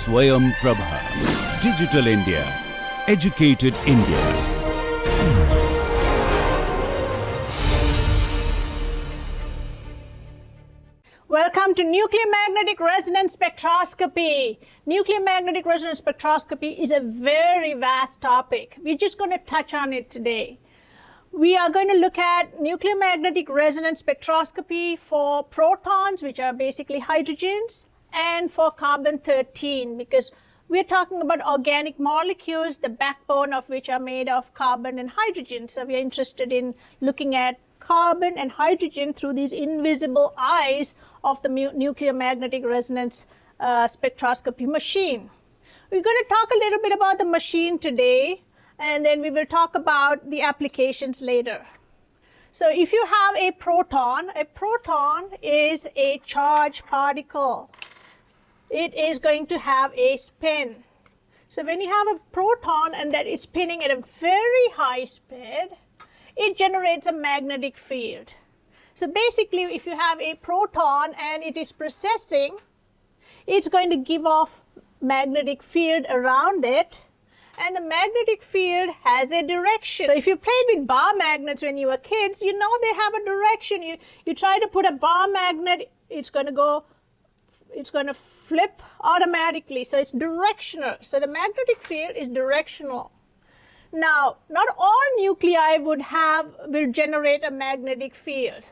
Swayam Prabha. Digital India. Educated India. Welcome to Nuclear Magnetic Resonance Spectroscopy. Nuclear Magnetic Resonance Spectroscopy is a very vast topic. We're just going to touch on it today. We are going to look at nuclear magnetic resonance spectroscopy for protons, which are basically hydrogens, and for carbon-13, because we're talking about organic molecules, the backbone of which are made of carbon and hydrogen. So we're interested in looking at carbon and hydrogen through these invisible eyes of the nuclear magnetic resonance spectroscopy machine. We're going to talk a little bit about the machine today, and then we will talk about the applications later. So if you have a proton is a charged particle. It is going to have a spin. So when you have a proton and that is spinning at a very high speed, it generates a magnetic field. So basically, if you have a proton and it is processing, it's going to give off magnetic field around it, and the magnetic field has a direction. So if you played with bar magnets when you were kids, you know they have a direction. You try to put a bar magnet, it's going to flip automatically. So it's directional. So the magnetic field is directional. Now, not all nuclei will generate a magnetic field.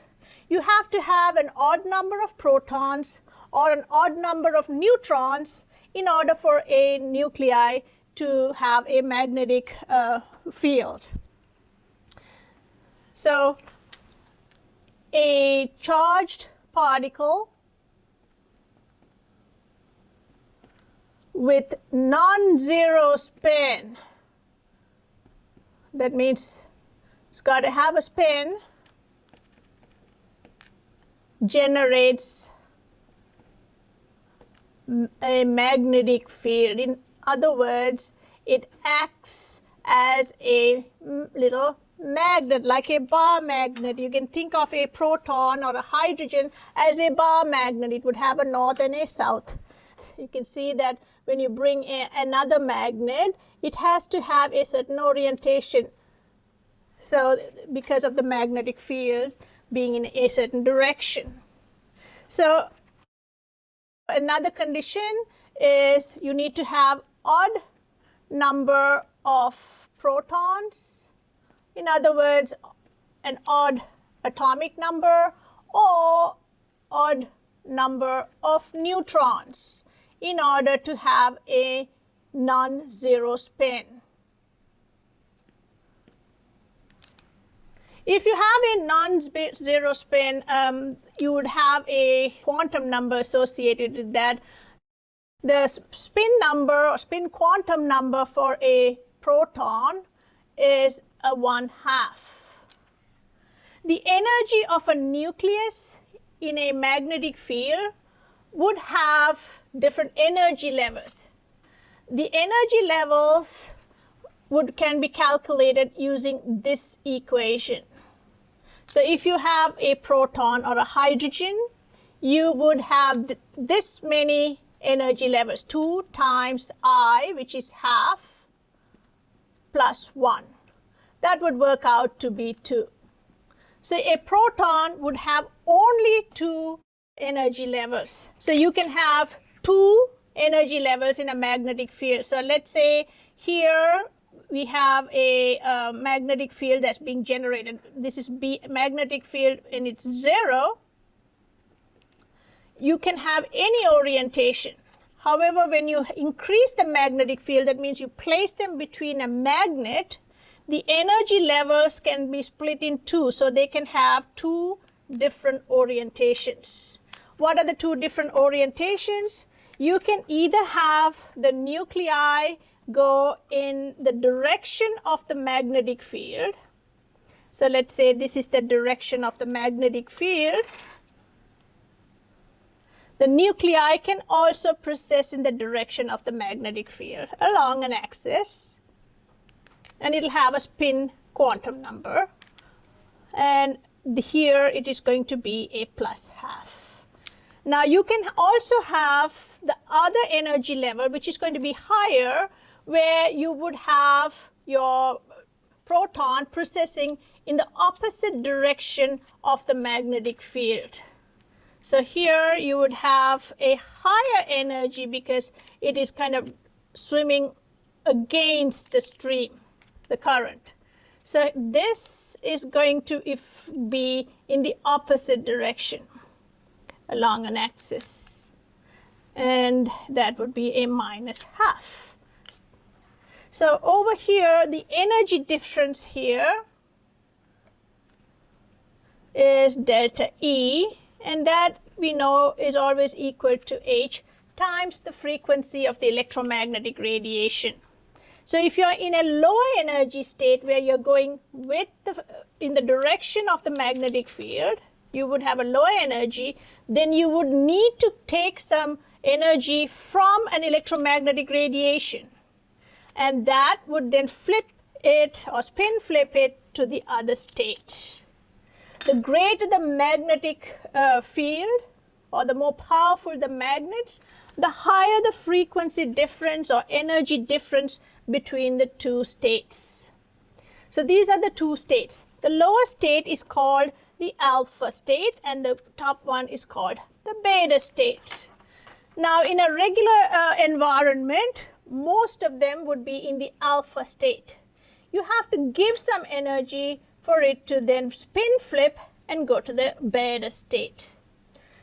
You have to have an odd number of protons or an odd number of neutrons in order for a nuclei to have a magnetic field. So, a charged particle with non-zero spin, that means it's got to have a spin, generates a magnetic field. In other words, it acts as a little magnet, like a bar magnet. You can think of a proton or a hydrogen as a bar magnet. It would have a north and a south. You can see that when you bring another magnet, it has to have a certain orientation. So because of the magnetic field being in a certain direction. So another condition is you need to have odd number of protons. In other words, an odd atomic number or odd number of neutrons in order to have a non-zero spin. If you have a non-zero spin, you would have a quantum number associated with that. The spin number or spin quantum number for a proton is a 1/2. The energy of a nucleus in a magnetic field would have different energy levels. The energy levels can be calculated using this equation. So if you have a proton or a hydrogen, you would have this many energy levels, 2 times I, which is half, plus 1. That would work out to be 2. So a proton would have only 2 energy levels. So you can have 2 energy levels in a magnetic field. So let's say here we have a magnetic field that's being generated. This is magnetic field and it's 0. You can have any orientation. However, when you increase the magnetic field, that means you place them between a magnet, the energy levels can be split in 2. So they can have 2 different orientations. What are the 2 different orientations? You can either have the nuclei go in the direction of the magnetic field. So let's say this is the direction of the magnetic field. The nuclei can also precess in the direction of the magnetic field along an axis, and it'll have a spin quantum number. And here it is going to be a +1/2. Now you can also have the other energy level, which is going to be higher, where you would have your proton processing in the opposite direction of the magnetic field. So here you would have a higher energy because it is kind of swimming against the stream, the current. So this is going to be in the opposite direction along an axis, and that would be a minus half. So over here, the energy difference here is delta E, and that we know is always equal to H times the frequency of the electromagnetic radiation. So if you're in a low energy state where you're going in the direction of the magnetic field, you would have a low energy, then you would need to take some energy from an electromagnetic radiation. And that would then flip it or spin flip it to the other state. The greater the magnetic field or the more powerful the magnets, the higher the frequency difference or energy difference between the two states. So these are the two states. The lower state is called the alpha state, and the top one is called the beta state. Now in a regular environment, most of them would be in the alpha state. You have to give some energy for it to then spin flip and go to the beta state.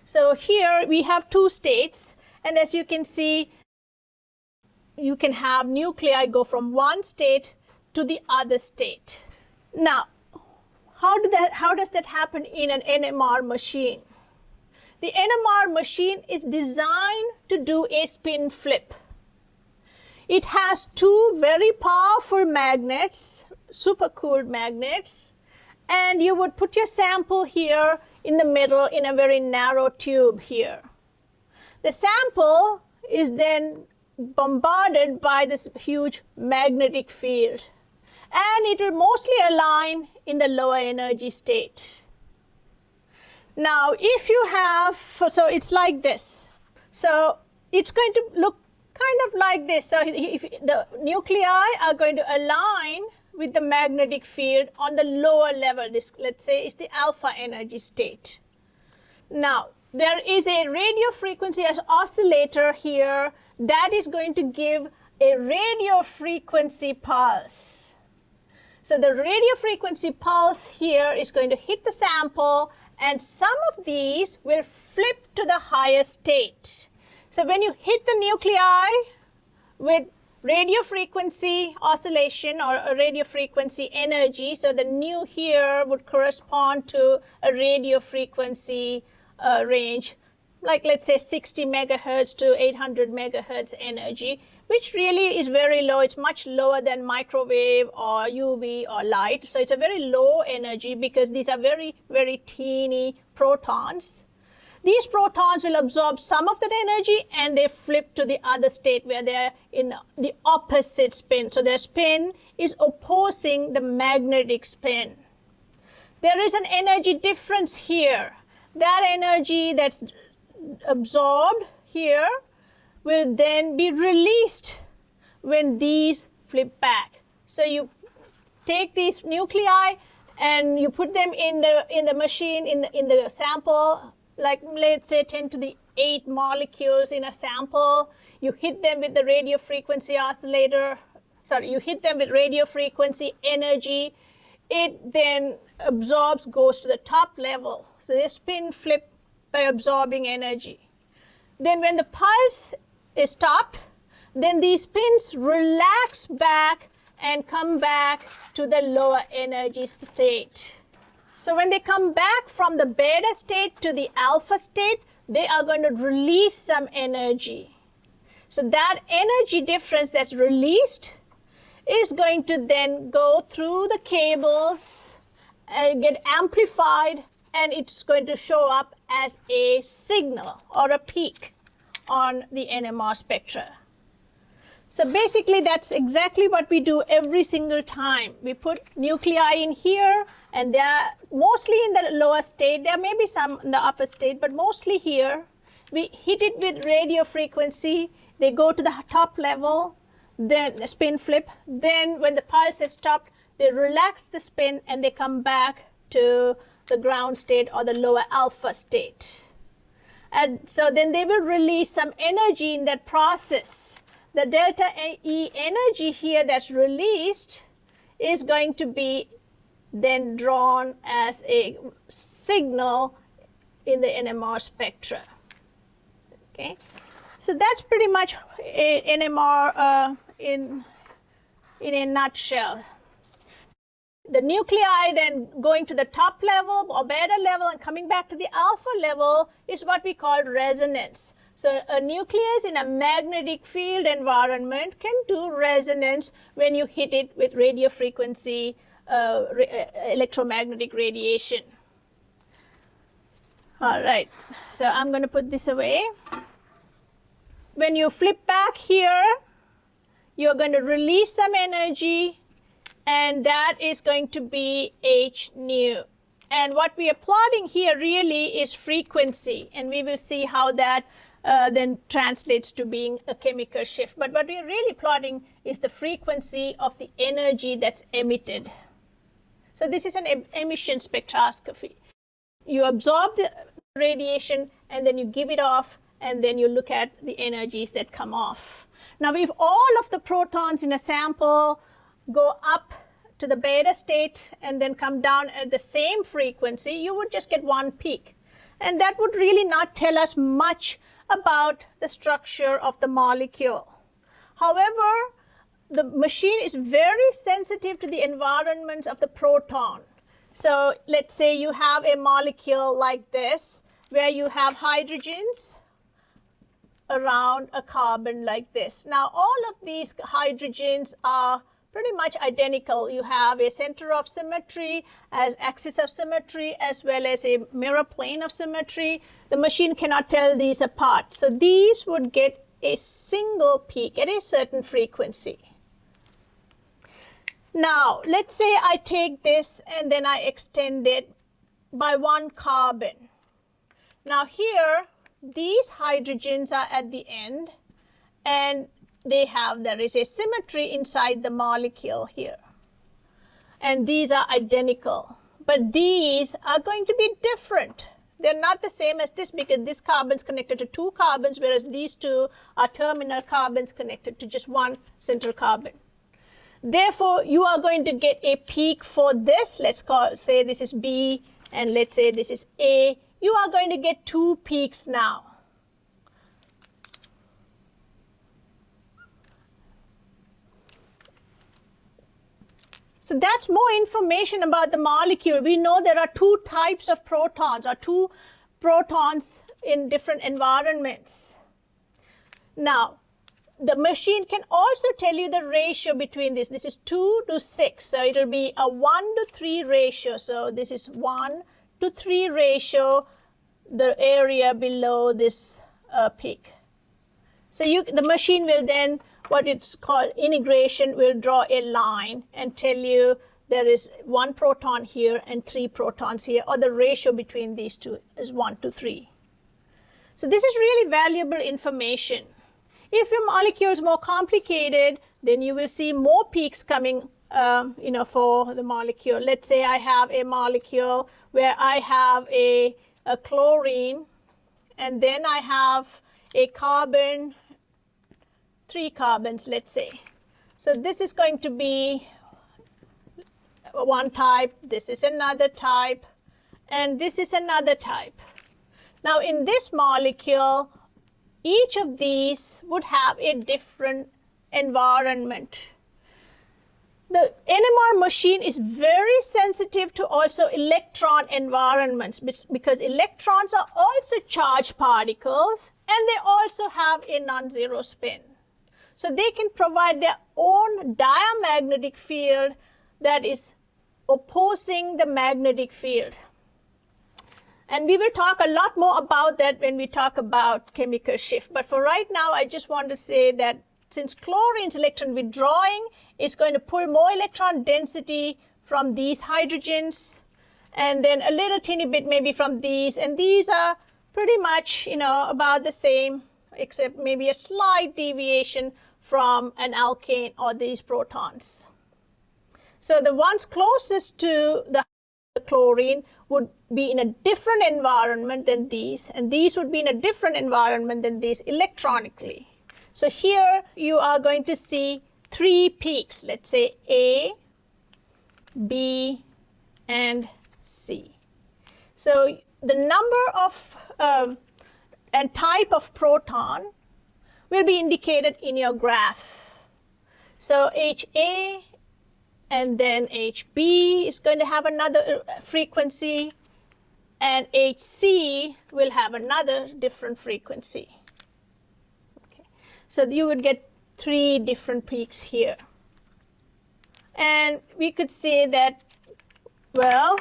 So here we have two states, and as you can see, you can have nuclei go from one state to the other state. Now, how does that happen in an NMR machine? The NMR machine is designed to do a spin flip. It has two very powerful magnets, supercooled magnets, and you would put your sample here in the middle in a very narrow tube here. The sample is then bombarded by this huge magnetic field, and it will mostly align in the lower energy state. Now, if you have, so it's like this. So it's going to look kind of like this. So if the nuclei are going to align with the magnetic field on the lower level, this, let's say, is the alpha energy state. Now, there is a radio frequency oscillator here that is going to give a radio frequency pulse. So the radio frequency pulse here is going to hit the sample, and some of these will flip to the higher state. So when you hit the nuclei with radio frequency oscillation or a radio frequency energy, so the nu here would correspond to a radio frequency range, like let's say 60 megahertz to 800 megahertz energy, which really is very low. It's much lower than microwave or UV or light. So it's a very low energy because these are very, very teeny protons. These protons will absorb some of that energy and they flip to the other state where they're in the opposite spin. So their spin is opposing the magnetic spin. There is an energy difference here. That energy that's absorbed here will then be released when these flip back. So you take these nuclei and you put them in the machine, in the sample, like let's say 10 to the 8 molecules in a sample. You hit them with the radio frequency oscillator, you hit them with radio frequency energy. It then absorbs, goes to the top level. So they spin flip by absorbing energy. Then when the pulse is stopped, then these spins relax back and come back to the lower energy state. So when they come back from the beta state to the alpha state, they are going to release some energy. So that energy difference that's released is going to then go through the cables and get amplified, and it's going to show up as a signal or a peak on the NMR spectra. So basically that's exactly what we do every single time. We put nuclei in here, and they're mostly in the lower state. There may be some in the upper state, but mostly here. we hit it with radio frequency, they go to the top level, then spin flip, then when the pulse is stopped, they relax the spin and they come back to the ground state or the lower alpha state. And so then they will release some energy in that process. The delta E energy here that's released is going to be then drawn as a signal in the NMR spectra. Okay, so that's pretty much NMR in a nutshell. The nuclei then going to the top level or beta level and coming back to the alpha level is what we call resonance. So a nucleus in a magnetic field environment can do resonance when you hit it with radio frequency electromagnetic radiation. All right, so I'm going to put this away. When you flip back here, you're going to release some energy, and that is going to be h nu. And what we are plotting here really is frequency, and we will see how that then translates to being a chemical shift. But what we are really plotting is the frequency of the energy that's emitted. So this is an emission spectroscopy. You absorb the radiation and then you give it off, and then you look at the energies that come off. Now, if all of the protons in a sample go up to the beta state and then come down at the same frequency, you would just get one peak. And that would really not tell us much about the structure of the molecule. However, the machine is very sensitive to the environments of the proton. So let's say you have a molecule like this, where you have hydrogens around a carbon like this. Now, all of these hydrogens are pretty much identical. You have a center of symmetry as axis of symmetry, as well as a mirror plane of symmetry. The machine cannot tell these apart. So these would get a single peak at a certain frequency. Now, let's say I take this and then I extend it by one carbon. Now here, these hydrogens are at the end, and there is a symmetry inside the molecule here. And these are identical, but these are going to be different. They're not the same as this, because this carbon is connected to two carbons, whereas these two are terminal carbons connected to just one central carbon. Therefore, you are going to get a peak for this. Let's say this is B, and let's say this is A. You are going to get two peaks now. So that's more information about the molecule. We know there are two types of protons, or two protons in different environments. Now, the machine can also tell you the ratio between this. This is 2 to 6, so it will be a 1 to 3 ratio. So this is 1 to 3 ratio, the area below this peak. So the machine will then, what it's called integration, will draw a line and tell you there is 1 proton here and 3 protons here, or the ratio between these two is 1 to 3. So this is really valuable information. If your molecule is more complicated, then you will see more peaks coming for the molecule. Let's say I have a molecule where I have a chlorine, and then I have a carbon, 3 carbons, let's say. So this is going to be one type, this is another type, and this is another type. Now in this molecule, each of these would have a different environment. The NMR machine is very sensitive to also electron environments, because electrons are also charged particles, and they also have a non-zero spin. So they can provide their own diamagnetic field that is opposing the magnetic field. And we will talk a lot more about that when we talk about chemical shift. But for right now, I just want to say that since chlorine's electron withdrawing is going to pull more electron density from these hydrogens, and then a little teeny bit maybe from these, and these are pretty much, about the same, except maybe a slight deviation from an alkane or these protons. So the ones closest to the chlorine would be in a different environment than these, and these would be in a different environment than these electronically. So here you are going to see 3 peaks, let's say A, B, and C. So the number of and type of proton will be indicated in your graph. So HA and then HB is going to have another frequency, and HC will have another different frequency. Okay. So you would get 3 different peaks here. And we could say that, well,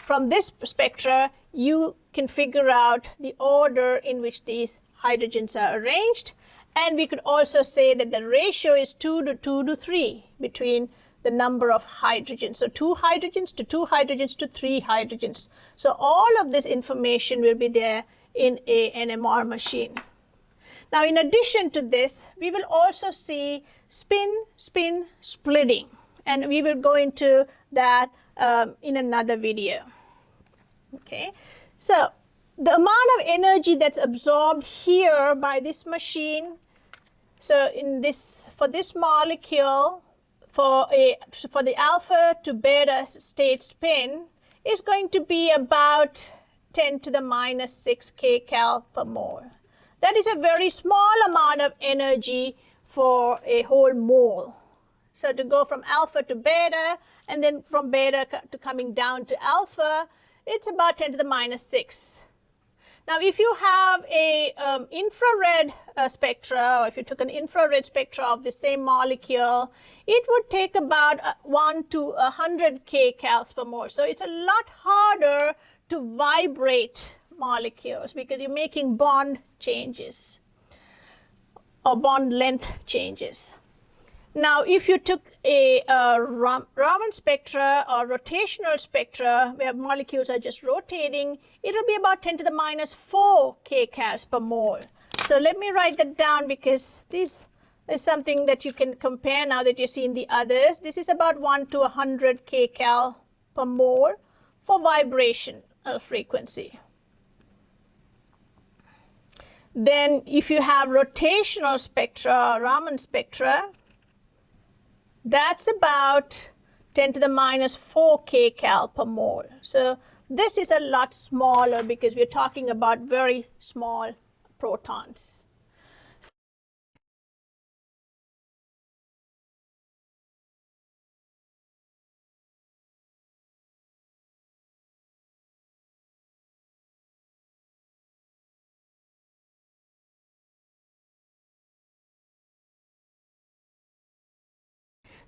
from this spectra, you can figure out the order in which these hydrogens are arranged. And we could also say that the ratio is 2 to 2 to 3 between the number of hydrogens. So 2 hydrogens to 2 hydrogens to 3 hydrogens. So all of this information will be there in a NMR machine. Now, in addition to this, we will also see spin-spin splitting. And we will go into that in another video. Okay, so the amount of energy that's absorbed here by this machine, so for this molecule, for the alpha to beta state spin, is going to be about 10 to the minus 6 kcal per mole. That is a very small amount of energy for a whole mole. So to go from alpha to beta, and then from beta to coming down to alpha, it's about 10 to the minus 6. Now, if you have a infrared spectra, or if you took an infrared spectra of the same molecule, it would take about 1 to 100 kcals per mole. So it's a lot harder to vibrate molecules because you're making bond changes or bond length changes. Now, if you took a Raman spectra or rotational spectra where molecules are just rotating, it will be about 10 to the minus 4 kcals per mole. So let me write that down because this is something that you can compare now that you've seen the others. This is about 1 to 100 kcal per mole for vibration frequency. Then if you have rotational spectra, Raman spectra, that's about 10 to the minus 4 kcal per mole. So this is a lot smaller because we're talking about very small protons.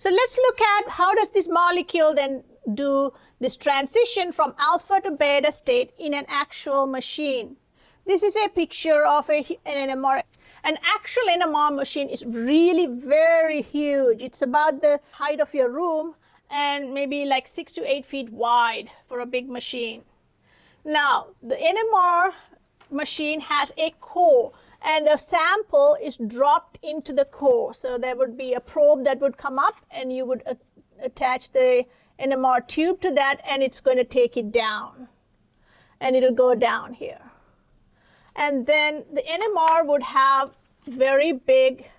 So let's look at how does this molecule then do this transition from alpha to beta state in an actual machine. This is a picture of an NMR. An actual NMR machine is really very huge. It's about the height of your room and maybe like 6 to 8 feet wide for a big machine. Now, the NMR machine has a core, and a sample is dropped into the core. So there would be a probe that would come up, and you would attach the NMR tube to that, and it's going to take it down. And it'll go down here. And then the NMR would have very big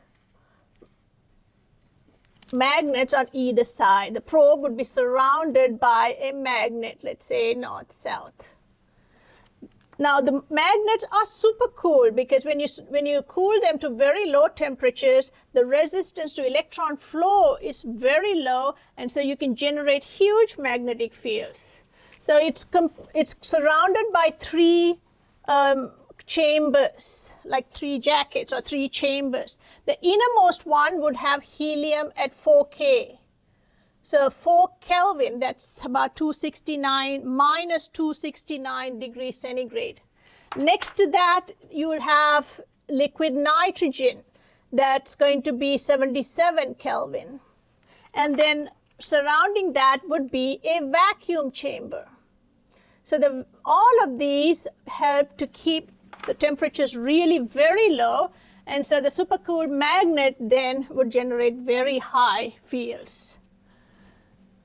magnets on either side. The probe would be surrounded by a magnet, let's say north-south. Now, the magnets are super cool because when you cool them to very low temperatures, the resistance to electron flow is very low, and so you can generate huge magnetic fields. So it's surrounded by 3 chambers, like 3 jackets or 3 chambers. The innermost one would have helium at 4K. So 4 Kelvin, that's about 269, minus 269 degrees centigrade. Next to that, you will have liquid nitrogen. That's going to be 77 Kelvin. And then surrounding that would be a vacuum chamber. So all of these help to keep the temperatures really very low, and so the supercooled magnet then would generate very high fields.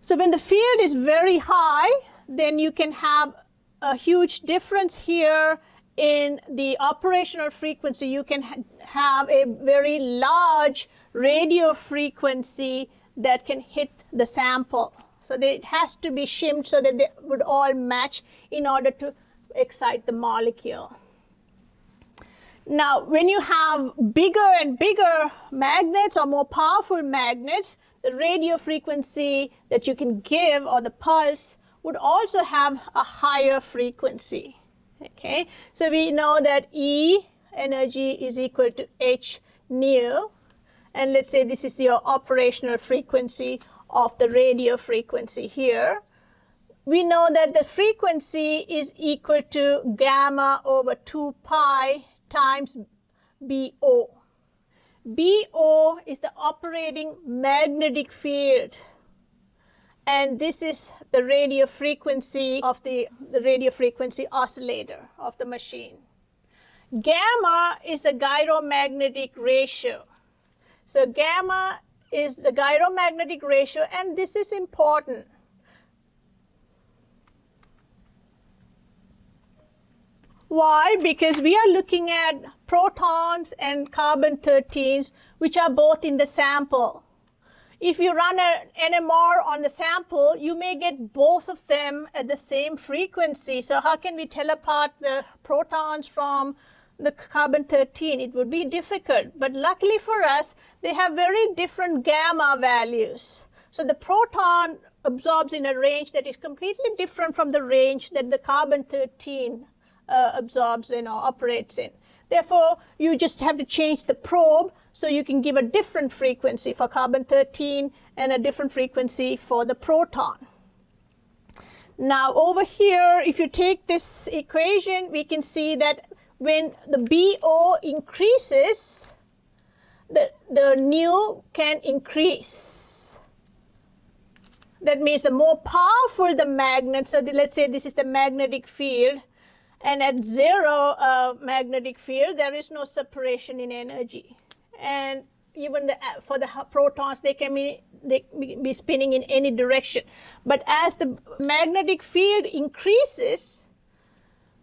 So when the field is very high, then you can have a huge difference here in the operational frequency. You can have a very large radio frequency that can hit the sample. So it has to be shimmed so that they would all match in order to excite the molecule. Now, when you have bigger and bigger magnets or more powerful magnets, the radio frequency that you can give, or the pulse, would also have a higher frequency. Okay, so we know that E energy is equal to h nu, and let's say this is your operational frequency of the radio frequency here. We know that the frequency is equal to gamma over 2 pi times BO. BO is the operating magnetic field, and this is the radio frequency of the radio frequency oscillator of the machine. Gamma is the gyromagnetic ratio. So gamma is the gyromagnetic ratio, and this is important. Why? Because we are looking at protons and carbon-13s, which are both in the sample. If you run an NMR on the sample, you may get both of them at the same frequency. So how can we tell apart the protons from the carbon-13? It would be difficult. But luckily for us, they have very different gamma values. So the proton absorbs in a range that is completely different from the range that the carbon-13 absorbs in or operates in. Therefore, you just have to change the probe so you can give a different frequency for carbon-13 and a different frequency for the proton. Now over here, if you take this equation, we can see that when the BO increases, the nu can increase. That means the more powerful the magnet, so let's say this is the magnetic field, and at zero magnetic field, there is no separation in energy. And even for the protons, they can be spinning in any direction. But as the magnetic field increases,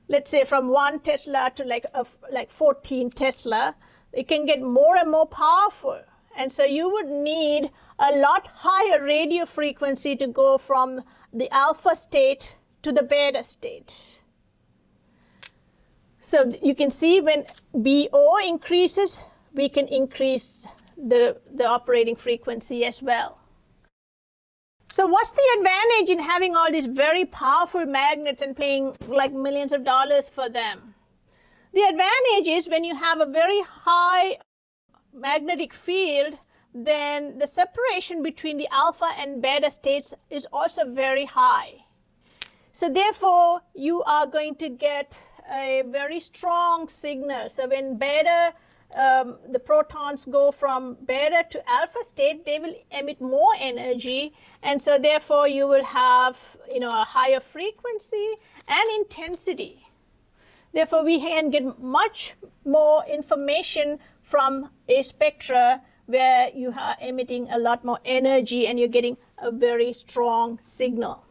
let's say from 1 Tesla to like 14 Tesla, it can get more and more powerful. And so you would need a lot higher radio frequency to go from the alpha state to the beta state. So you can see when BO increases, we can increase the operating frequency as well. So what's the advantage in having all these very powerful magnets and paying like millions of dollars for them? The advantage is when you have a very high magnetic field, then the separation between the alpha and beta states is also very high. So therefore, you are going to get a very strong signal. So when beta, the protons go from beta to alpha state, they will emit more energy, and so therefore you will have a higher frequency and intensity. Therefore, we can get much more information from a spectra where you are emitting a lot more energy and you're getting a very strong signal.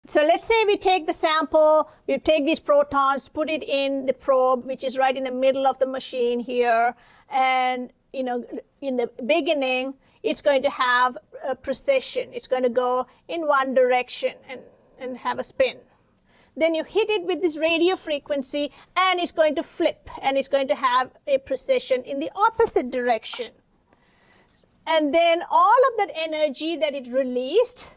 So let's say we take the sample, we take these protons, put it in the probe, which is right in the middle of the machine here, and in the beginning, it's going to have a precession. It's going to go in one direction and have a spin. Then you hit it with this radio frequency, and it's going to flip, and it's going to have a precession in the opposite direction. And then all of that energy that it released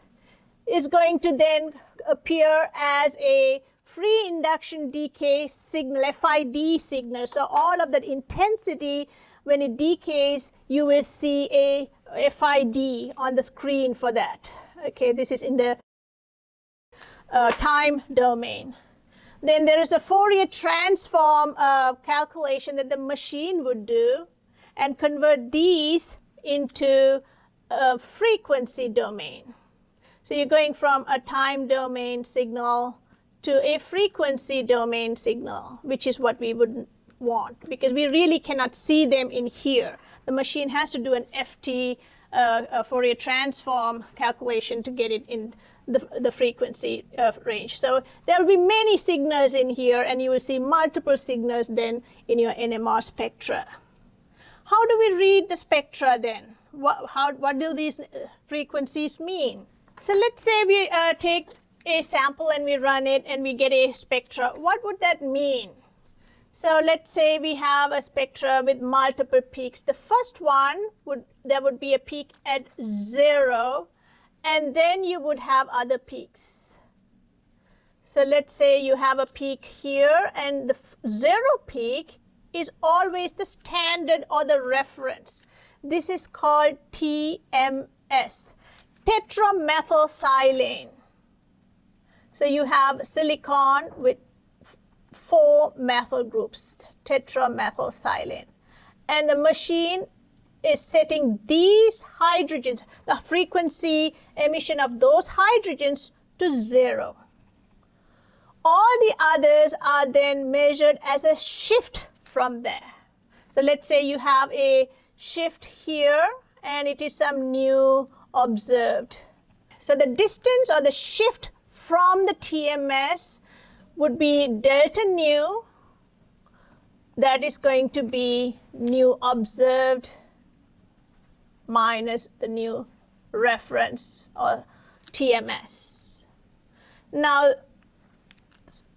is going to then appear as a free induction decay signal, FID signal. So all of that intensity, when it decays, you will see a FID on the screen for that. Okay, this is in the time domain. Then there is a Fourier transform calculation that the machine would do and convert these into a frequency domain. So you're going from a time domain signal to a frequency domain signal, which is what we would want, because we really cannot see them in here. The machine has to do an FT, Fourier transform calculation to get it in the frequency range. So there will be many signals in here, and you will see multiple signals then in your NMR spectra. How do we read the spectra then? What do these frequencies mean? So let's say we take a sample and we run it and we get a spectra. What would that mean? So let's say we have a spectra with multiple peaks. The first one, there would be a peak at 0, and then you would have other peaks. So let's say you have a peak here, and the 0 peak is always the standard or the reference. This is called TMS, tetramethylsilane. So you have silicon with 4 methyl groups, tetramethylsilane. And the machine is setting these hydrogens, the frequency emission of those hydrogens, to 0. All the others are then measured as a shift from there. So let's say you have a shift here and it is some new observed. So the distance or the shift from the TMS would be delta nu, that is going to be nu observed minus the new reference or TMS. Now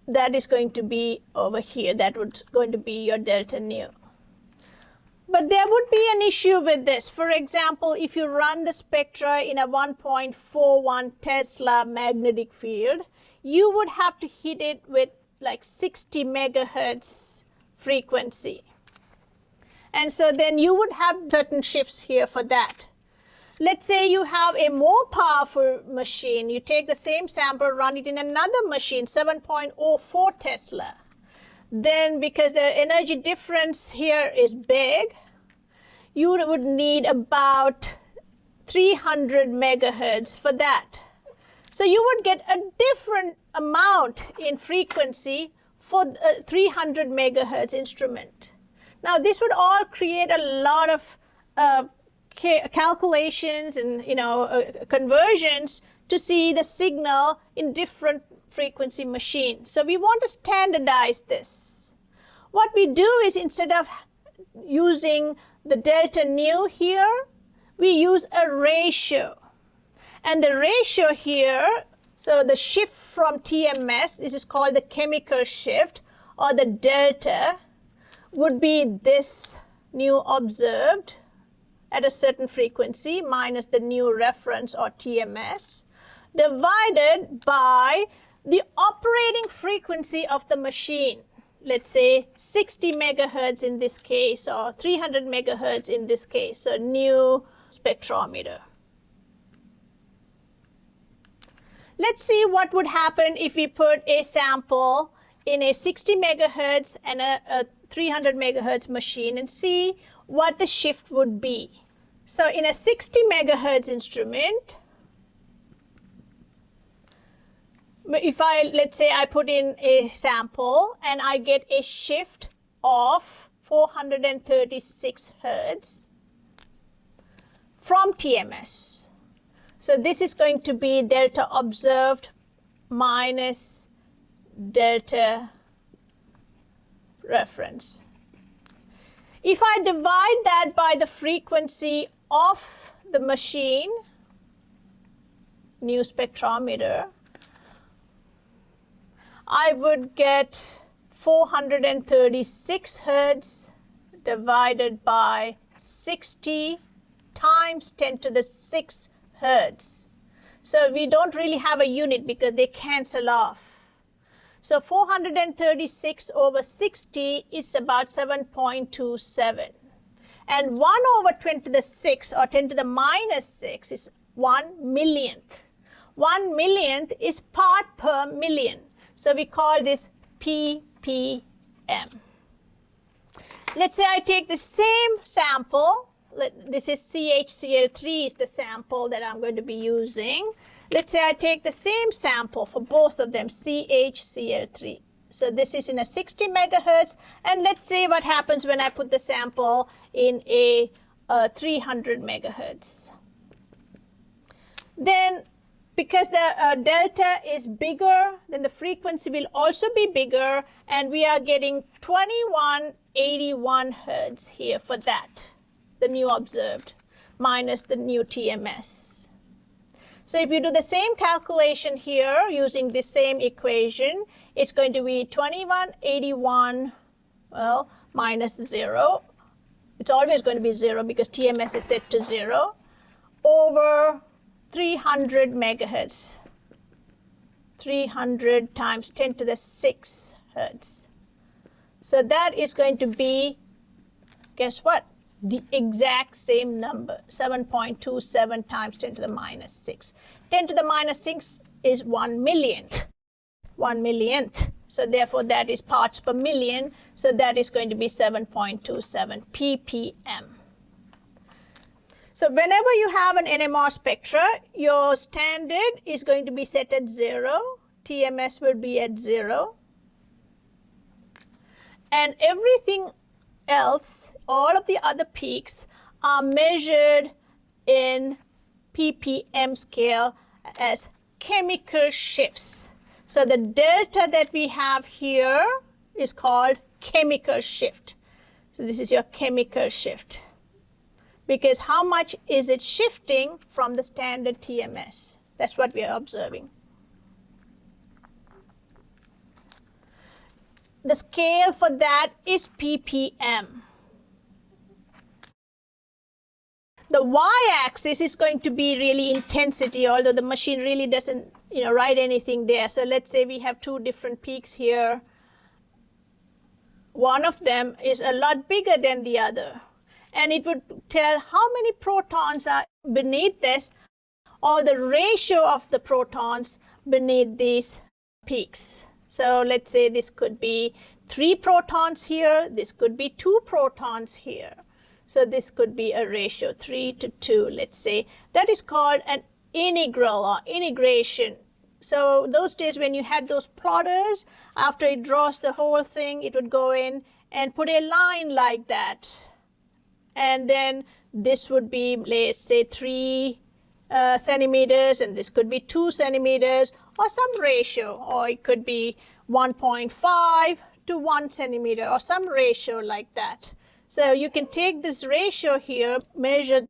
that is going to be over here, that was going to be your delta nu. But there would be an issue with this. For example, if you run the spectra in a 1.41 Tesla magnetic field, you would have to hit it with like 60 megahertz frequency. And so then you would have certain shifts here for that. Let's say you have a more powerful machine. You take the same sample, run it in another machine, 7.04 Tesla. Then because the energy difference here is big, you would need about 300 megahertz for that. So you would get a different amount in frequency for a 300 megahertz instrument. Now this would all create a lot of calculations and conversions to see the signal in different frequency machines. So we want to standardize this. What we do is, instead of using the delta nu here, we use a ratio. And the ratio here, so the shift from TMS, this is called the chemical shift, or the delta, would be this nu observed at a certain frequency minus the new reference or TMS, divided by the operating frequency of the machine. Let's say 60 megahertz in this case, or 300 megahertz in this case, a new spectrometer. Let's see what would happen if we put a sample in a 60 megahertz and a 300 megahertz machine and see what the shift would be. So in a 60 megahertz instrument, if let's say I put in a sample and I get a shift of 436 hertz from TMS. So this is going to be delta observed minus delta reference. If I divide that by the frequency of the machine, new spectrometer, I would get 436 hertz divided by 60 times 10 to the 6 hertz. So we don't really have a unit because they cancel off. So 436 over 60 is about 7.27. And 1 over 10 to the 6 or 10 to the minus 6 is 1 millionth. 1 millionth is part per million. So we call this ppm. Let's say I take the same sample This is CHCl3 is the sample that I'm going to be using. Let's say I take the same sample for both of them, CHCl3. So this is in a 60 megahertz, and let's see what happens when I put the sample in a 300 megahertz. Then, because the delta is bigger, then the frequency will also be bigger, and we are getting 2181 hertz here for that, the new observed, minus the new TMS. So if you do the same calculation here using the same equation, it's going to be 2181, well, minus 0. It's always going to be 0 because TMS is set to 0, over 300 megahertz. 300 times 10 to the 6 hertz. So that is going to be, guess what? The exact same number, 7.27 times 10 to the minus 6. 10 to the minus 6 is 1 millionth. 1 millionth. So therefore that is parts per million. So that is going to be 7.27 ppm. So whenever you have an NMR spectra, your standard is going to be set at 0. TMS will be at 0. And everything else, all of the other peaks, are measured in ppm scale as chemical shifts. So the delta that we have here is called chemical shift. So this is your chemical shift. Because how much is it shifting from the standard TMS? That's what we are observing. The scale for that is ppm. The y-axis is going to be really intensity, although the machine really doesn't, write anything there. So let's say we have two different peaks here. One of them is a lot bigger than the other. And it would tell how many protons are beneath this, or the ratio of the protons beneath these peaks. So let's say this could be 3 protons here, this could be 2 protons here. So this could be a ratio 3 to 2, let's say. That is called an integral or integration. So those days when you had those plotters, after it draws the whole thing, it would go in and put a line like that. And then this would be, let's say, 3 centimeters, and this could be 2 centimeters, or some ratio, or it could be 1.5 to 1 centimeter, or some ratio like that. So you can take this ratio here, measure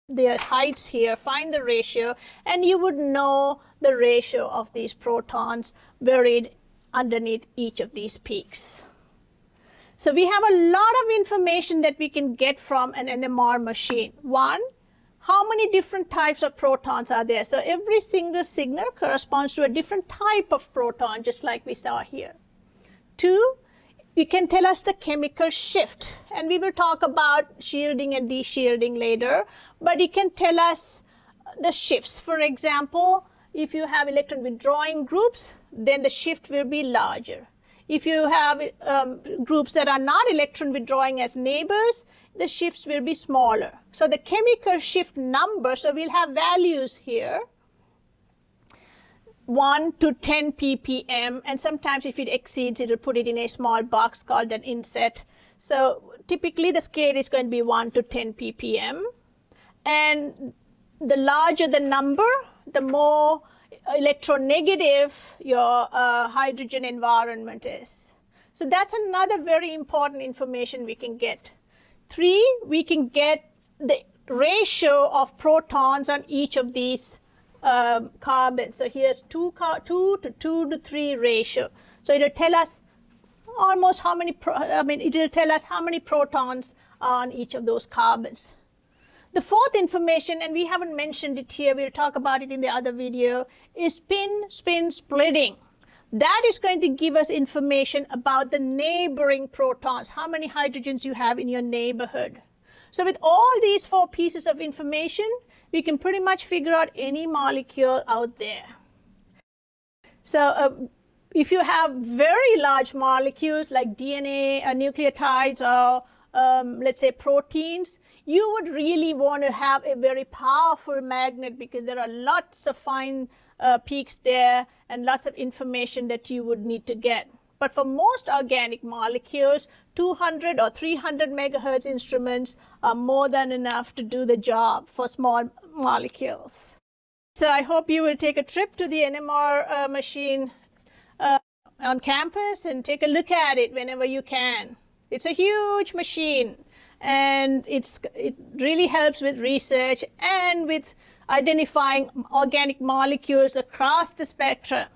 the heights here, find the ratio, and you would know the ratio of these protons buried underneath each of these peaks. So we have a lot of information that we can get from an NMR machine. One, how many different types of protons are there? So every single signal corresponds to a different type of proton, just like we saw here. Two, you can tell us the chemical shift, and we will talk about shielding and de-shielding later, but it can tell us the shifts. For example, if you have electron withdrawing groups, then the shift will be larger. If you have groups that are not electron withdrawing as neighbors, the shifts will be smaller. So the chemical shift number, so we'll have values here, 1 to 10 ppm, and sometimes if it exceeds, it will put it in a small box called an inset. So typically the scale is going to be 1 to 10 ppm, and the larger the number, the more electronegative your hydrogen environment is. So that's another very important information we can get. 3, we can get the ratio of protons on each of these carbons. So here's 2 to 2 to 3 ratio. So it'll tell us almost how many, it'll tell us how many protons are on each of those carbons. The fourth information, and we haven't mentioned it here, we'll talk about it in the other video, is spin-spin splitting. That is going to give us information about the neighboring protons, how many hydrogens you have in your neighborhood. So with all these 4 pieces of information, we can pretty much figure out any molecule out there. So if you have very large molecules like DNA, nucleotides, or let's say proteins, you would really want to have a very powerful magnet because there are lots of fine peaks there and lots of information that you would need to get. But for most organic molecules, 200 or 300 megahertz instruments are more than enough to do the job for small molecules. So I hope you will take a trip to the NMR machine on campus and take a look at it whenever you can. It's a huge machine, and it really helps with research and with identifying organic molecules across the spectrum.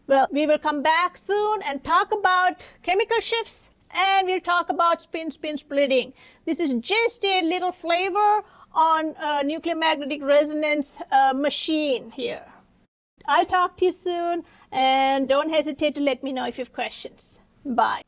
Well, we will come back soon and talk about chemical shifts, and we'll talk about spin-spin splitting. This is just a little flavor on nuclear magnetic resonance machine here. I'll talk to you soon, and don't hesitate to let me know if you have questions. Bye.